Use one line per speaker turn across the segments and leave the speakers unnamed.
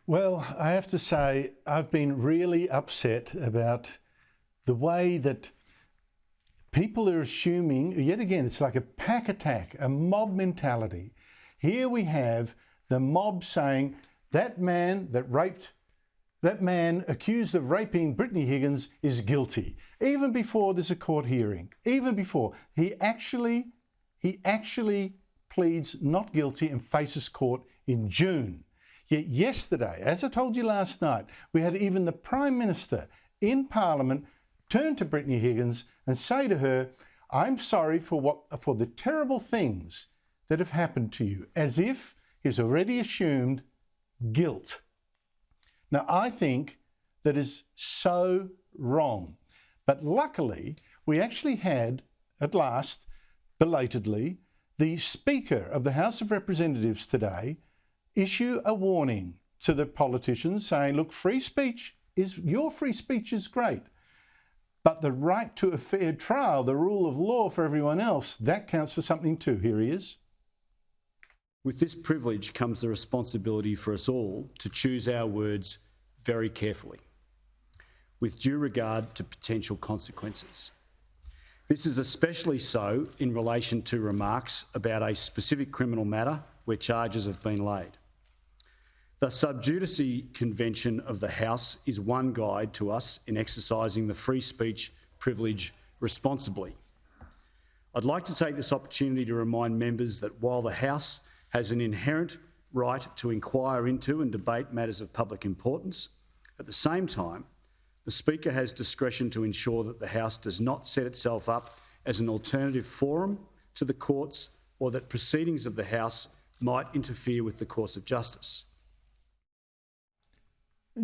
Well, I have to say, I've been really upset about the way that people are assuming, yet again, it's like a pack attack, a mob mentality. Here we have the mob saying that man accused of raping Brittany Higgins is guilty. Even before there's a court hearing, even before, he actually pleads not guilty and faces court in June. Yet yesterday, as I told you last night, we had even the Prime Minister in Parliament turn to Brittany Higgins and say to her, I'm sorry for the terrible things that have happened to you, as if he's already assumed guilt. Now, I think that is so wrong. But luckily, we actually had, at last, belatedly, the Speaker of the House of Representatives today issue a warning to the politicians saying, look, your free speech is great, but the right to a fair trial, the rule of law for everyone else, that counts for something too. Here he is.
With this privilege comes the responsibility for us all to choose our words very carefully, with due regard to potential consequences. This is especially so in relation to remarks about a specific criminal matter where charges have been laid. The sub judice convention of the House is one guide to us in exercising the free speech privilege responsibly. I'd like to take this opportunity to remind members that while the House has an inherent right to inquire into and debate matters of public importance, at the same time, the Speaker has discretion to ensure that the House does not set itself up as an alternative forum to the courts or that proceedings of the House might interfere with the course of justice.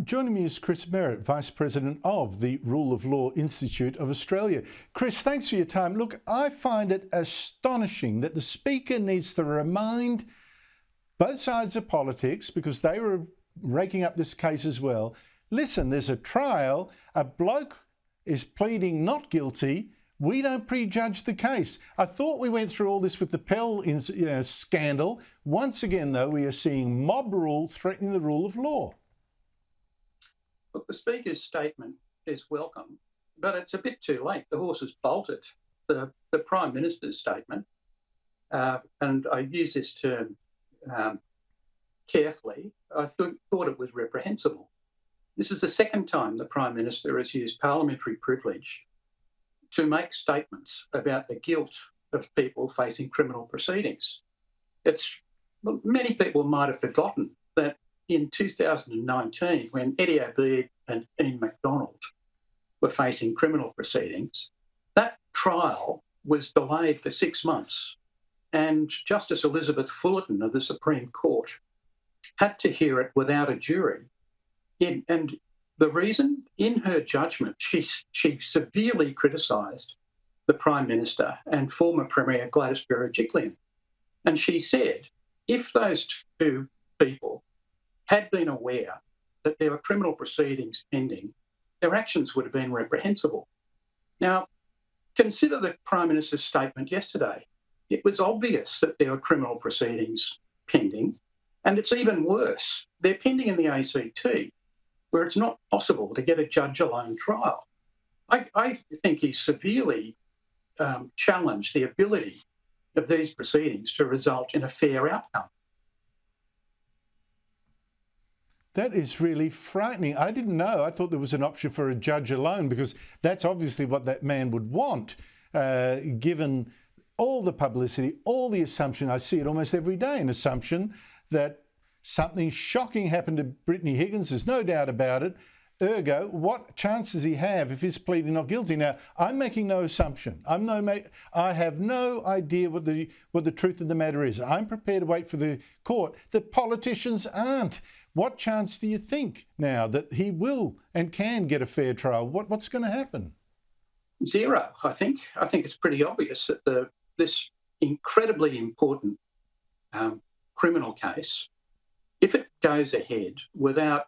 Joining me is Chris Merritt, Vice President of the Rule of Law Institute of Australia. Chris, thanks for your time. Look, I find it astonishing that the Speaker needs to remind both sides of politics, because they were raking up this case as well. Listen, there's a trial, a bloke is pleading not guilty, we don't prejudge the case. I thought we went through all this with the Pell scandal. Once again, though, we are seeing mob rule threatening the rule of law.
Look, the Speaker's statement is welcome, but it's a bit too late. The horse has bolted. The Prime Minister's statement, and I use this term carefully, I thought it was reprehensible. This is the second time the Prime Minister has used parliamentary privilege to make statements about the guilt of people facing criminal proceedings. Many people might have forgotten that in 2019, when Eddie Obeid and Ian MacDonald were facing criminal proceedings, that trial was delayed for 6 months, and Justice Elizabeth Fullerton of the Supreme Court had to hear it without a jury. And the reason, in her judgment, she severely criticised the Prime Minister and former Premier Gladys Berejiklian. And she said, if those two people had been aware that there were criminal proceedings pending, their actions would have been reprehensible. Now, consider the Prime Minister's statement yesterday. It was obvious that there were criminal proceedings pending, and it's even worse. They're pending in the ACT, where it's not possible to get a judge-alone trial. I think he severely challenged the ability of these proceedings to result in a fair outcome.
That is really frightening. I didn't know. I thought there was an option for a judge alone, because that's obviously what that man would want, given all the publicity, all the assumption. I see it almost every day, an assumption that something shocking happened to Brittany Higgins. There's no doubt about it. Ergo, what chance does he have if he's pleading not guilty? Now, I'm making no assumption. I have no idea what the truth of the matter is. I'm prepared to wait for the court. The politicians aren't. What chance do you think now that he will and can get a fair trial? What's going to happen?
Zero, I think. I think it's pretty obvious that this incredibly important criminal case, if it goes ahead without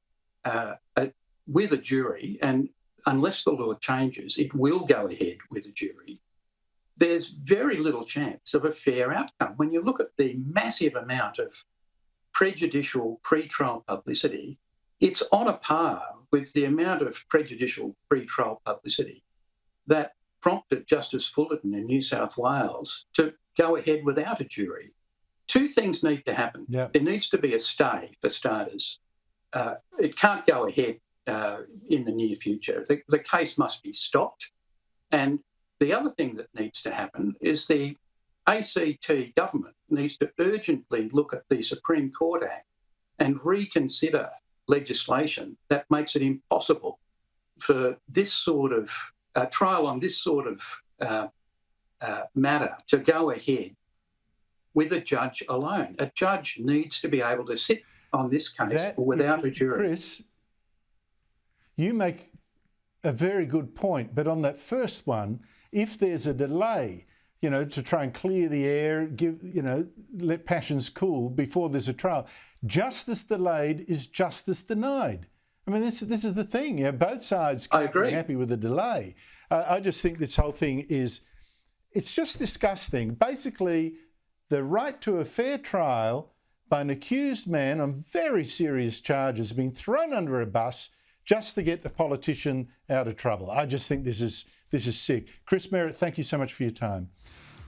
with a jury, and unless the law changes, it will go ahead with a jury, there's very little chance of a fair outcome. When you look at the massive amount of prejudicial pre-trial publicity It's on a par with the amount of prejudicial pre-trial publicity that prompted Justice Fullerton in New South Wales to go ahead without a jury. Two things need to happen.
Yep.
There needs to be a stay, for starters. It can't go ahead in the near future. The case must be stopped. And the other thing that needs to happen is the ACT government needs to urgently look at the Supreme Court Act and reconsider legislation that makes it impossible for this sort of trial on this sort of matter to go ahead with a judge alone. A judge needs to be able to sit on this case without a jury.
Chris, you make a very good point, but on that first one, if there's a delay, to try and clear the air, let passions cool before there's a trial, justice delayed is justice denied. I mean, this is the thing. Both sides can't be happy with the delay. I just think this whole thing it's just disgusting. Basically, the right to a fair trial by an accused man on very serious charges being thrown under a bus just to get the politician out of trouble. I just think this is sick. Chris Merritt, thank you so much for your time.